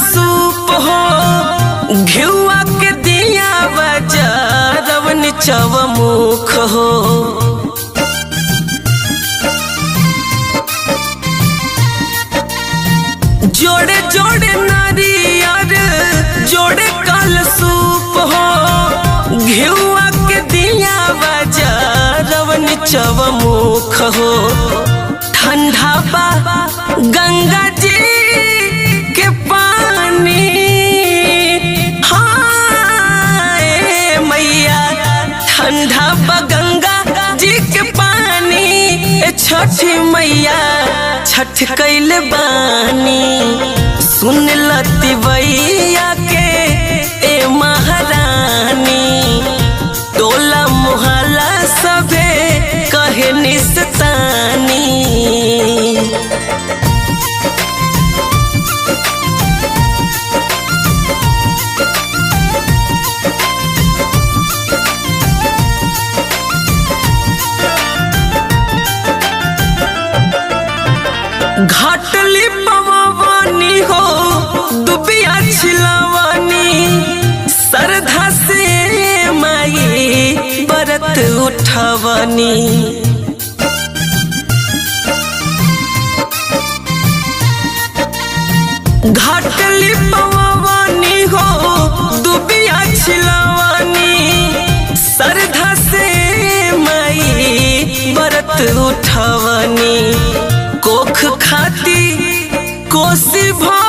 सूप हो घिउआ के दिया बजा रवन चवमुख हो जोड़े जोड़े नारियर जोड़े कल सूप हो घिउआ के दिया बजा रवन चवमुख हो ठंडा बा गंगा जी के पानी हाय मैया ठंडा बा गंगा जी के पानी छठी मैया छठ कैले बानी सुन लती भैया के ए महारानी टोला मोहल्ला सभे कहे निस्तानी घाटली पवानी हो दुबिया छिलवानी सरधा से माई बरत उठवानी घाटली पवानी हो दुबिया छिलवानी सरधा से माई बरत उठवानी कोख खाती कोसी भा